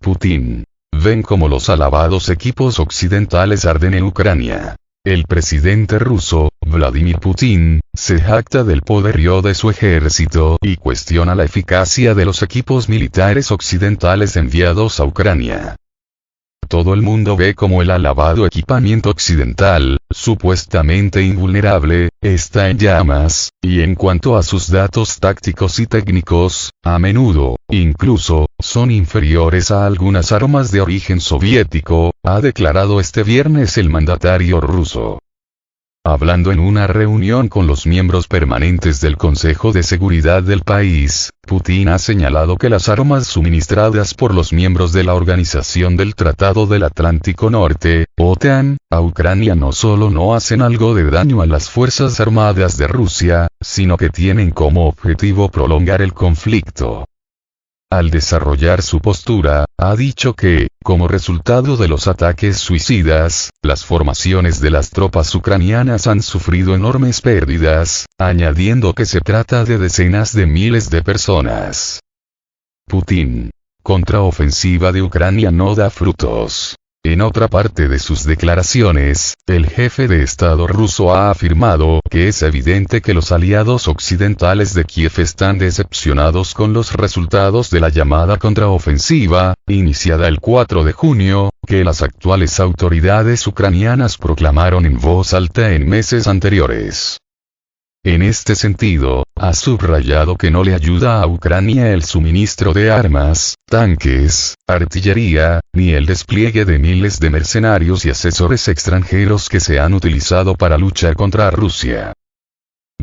Putin. Ven cómo los alabados equipos occidentales arden en Ucrania. El presidente ruso, Vladimir Putin, se jacta del poderío de su ejército y cuestiona la eficacia de los equipos militares occidentales enviados a Ucrania. Todo el mundo ve cómo el alabado equipamiento occidental, supuestamente invulnerable, está en llamas, y en cuanto a sus datos tácticos y técnicos, a menudo, incluso, son inferiores a algunas armas de origen soviético, ha declarado este viernes el mandatario ruso. Hablando en una reunión con los miembros permanentes del Consejo de Seguridad del país, Putin ha señalado que las armas suministradas por los miembros de la Organización del Tratado del Atlántico Norte, OTAN, a Ucrania no solo no hacen algo de daño a las Fuerzas Armadas de Rusia, sino que tienen como objetivo prolongar el conflicto. Al desarrollar su postura, ha dicho que, como resultado de los ataques suicidas, las formaciones de las tropas ucranianas han sufrido enormes pérdidas, añadiendo que se trata de decenas de miles de personas. Putin. Contraofensiva de Ucrania no da frutos. En otra parte de sus declaraciones, el jefe de Estado ruso ha afirmado que es evidente que los aliados occidentales de Kiev están decepcionados con los resultados de la llamada contraofensiva, iniciada el 4 de junio, que las actuales autoridades ucranianas proclamaron en voz alta en meses anteriores. En este sentido, ha subrayado que no le ayuda a Ucrania el suministro de armas, tanques, artillería, ni el despliegue de miles de mercenarios y asesores extranjeros que se han utilizado para luchar contra Rusia.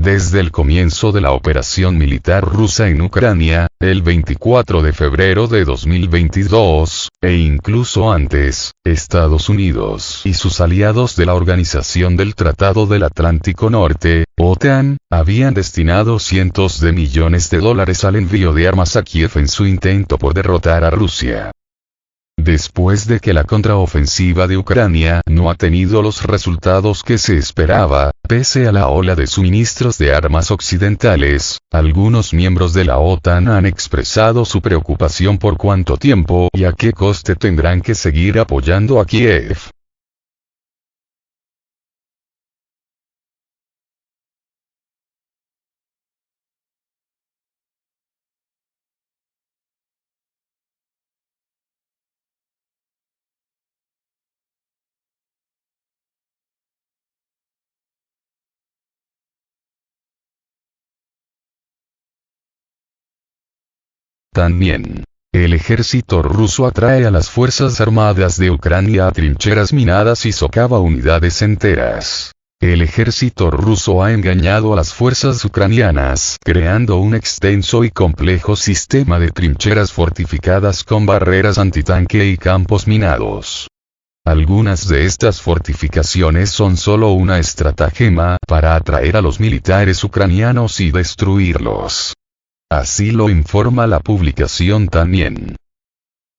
Desde el comienzo de la operación militar rusa en Ucrania, el 24 de febrero de 2022, e incluso antes, Estados Unidos y sus aliados de la Organización del Tratado del Atlántico Norte, OTAN, habían destinado cientos de millones de dólares al envío de armas a Kiev en su intento por derrotar a Rusia. Después de que la contraofensiva de Ucrania no ha tenido los resultados que se esperaba, pese a la ola de suministros de armas occidentales, algunos miembros de la OTAN han expresado su preocupación por cuánto tiempo y a qué coste tendrán que seguir apoyando a Kiev. También, el ejército ruso atrae a las Fuerzas Armadas de Ucrania a trincheras minadas y socava unidades enteras. El ejército ruso ha engañado a las fuerzas ucranianas, creando un extenso y complejo sistema de trincheras fortificadas con barreras antitanque y campos minados. Algunas de estas fortificaciones son solo una estratagema para atraer a los militares ucranianos y destruirlos. Así lo informa la publicación también.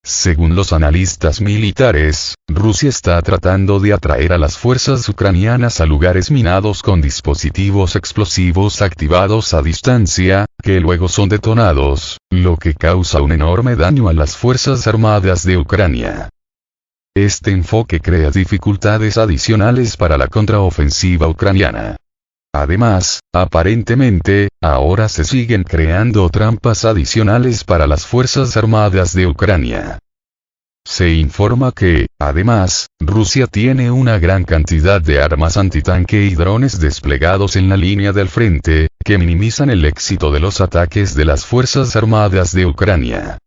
Según los analistas militares, Rusia está tratando de atraer a las fuerzas ucranianas a lugares minados con dispositivos explosivos activados a distancia, que luego son detonados, lo que causa un enorme daño a las Fuerzas Armadas de Ucrania. Este enfoque crea dificultades adicionales para la contraofensiva ucraniana. Además, aparentemente, ahora se siguen creando trampas adicionales para las Fuerzas Armadas de Ucrania. Se informa que, además, Rusia tiene una gran cantidad de armas antitanque y drones desplegados en la línea del frente, que minimizan el éxito de los ataques de las Fuerzas Armadas de Ucrania.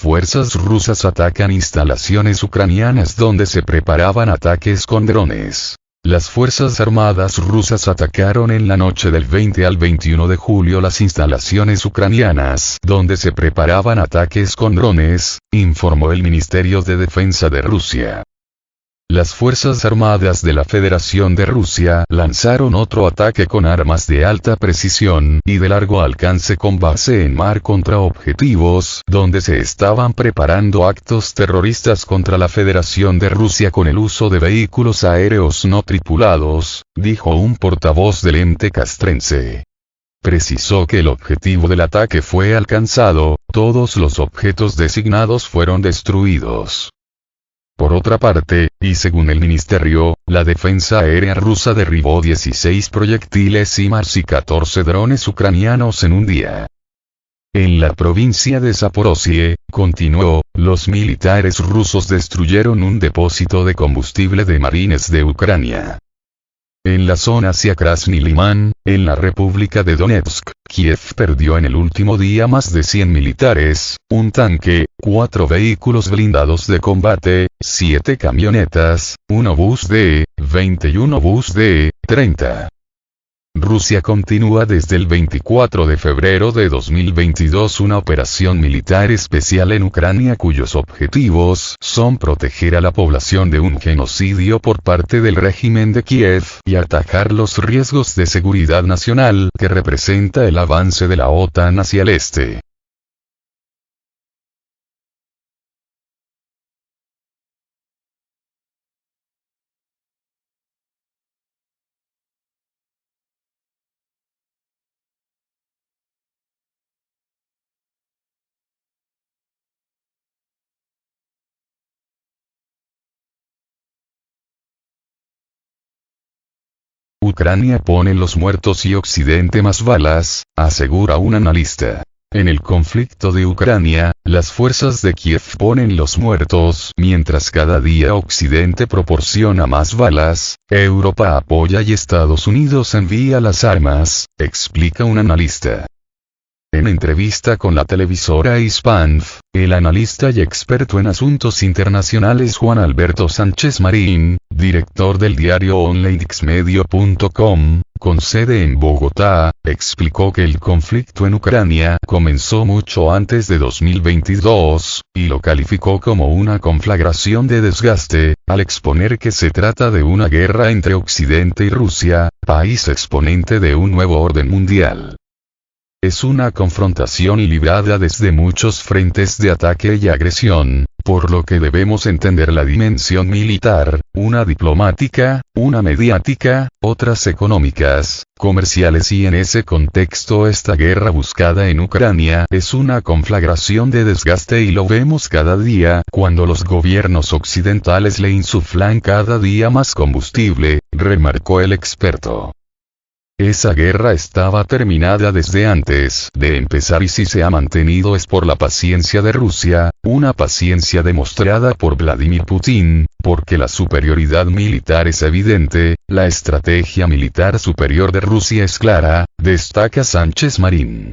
Fuerzas rusas atacan instalaciones ucranianas donde se preparaban ataques con drones. Las Fuerzas Armadas rusas atacaron en la noche del 20 al 21 de julio las instalaciones ucranianas donde se preparaban ataques con drones, informó el Ministerio de Defensa de Rusia. las Fuerzas Armadas de la Federación de Rusia lanzaron otro ataque con armas de alta precisión y de largo alcance con base en mar contra objetivos donde se estaban preparando actos terroristas contra la Federación de Rusia con el uso de vehículos aéreos no tripulados, dijo un portavoz del ente castrense. Precisó que el objetivo del ataque fue alcanzado, todos los objetos designados fueron destruidos. Por otra parte, y según el ministerio, la defensa aérea rusa derribó 16 proyectiles HIMARS y 14 drones ucranianos en un día. En la provincia de Zaporozhye, continuó, los militares rusos destruyeron un depósito de combustible de marines de Ucrania. En la zona hacia Krasny Liman, en la República de Donetsk, Kiev perdió en el último día más de 100 militares, un tanque, 4 vehículos blindados de combate, 7 camionetas, 1 bus D-20 y 1 bus D-30. Rusia continúa desde el 24 de febrero de 2022 una operación militar especial en Ucrania cuyos objetivos son proteger a la población de un genocidio por parte del régimen de Kiev y atajar los riesgos de seguridad nacional que representa el avance de la OTAN hacia el este. Ucrania pone los muertos y Occidente más balas, asegura un analista. En el conflicto de Ucrania, las fuerzas de Kiev ponen los muertos, mientras cada día Occidente proporciona más balas, Europa apoya y Estados Unidos envía las armas, explica un analista. En entrevista con la televisora Hispanf, el analista y experto en asuntos internacionales Juan Alberto Sánchez Marín, director del diario online xmedio.com, con sede en Bogotá, explicó que el conflicto en Ucrania comenzó mucho antes de 2022, y lo calificó como una conflagración de desgaste, al exponer que se trata de una guerra entre Occidente y Rusia, país exponente de un nuevo orden mundial. Es una confrontación librada desde muchos frentes de ataque y agresión, por lo que debemos entender la dimensión militar, una diplomática, una mediática, otras económicas, comerciales y en ese contexto esta guerra buscada en Ucrania es una conflagración de desgaste y lo vemos cada día cuando los gobiernos occidentales le insuflan cada día más combustible, remarcó el experto. Esa guerra estaba terminada desde antes de empezar y si se ha mantenido es por la paciencia de Rusia, una paciencia demostrada por Vladimir Putin, porque la superioridad militar es evidente, la estrategia militar superior de Rusia es clara, destaca Sánchez Marín.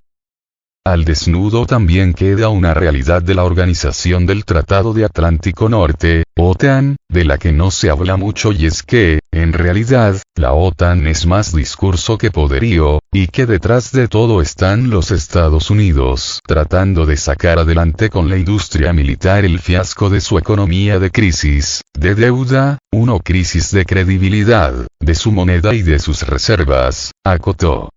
Al desnudo también queda una realidad de la Organización del Tratado de Atlántico Norte, OTAN, de la que no se habla mucho y es que, en realidad, la OTAN es más discurso que poderío, y que detrás de todo están los Estados Unidos tratando de sacar adelante con la industria militar el fiasco de su economía de crisis, de deuda, una crisis de credibilidad, de su moneda y de sus reservas, acotó.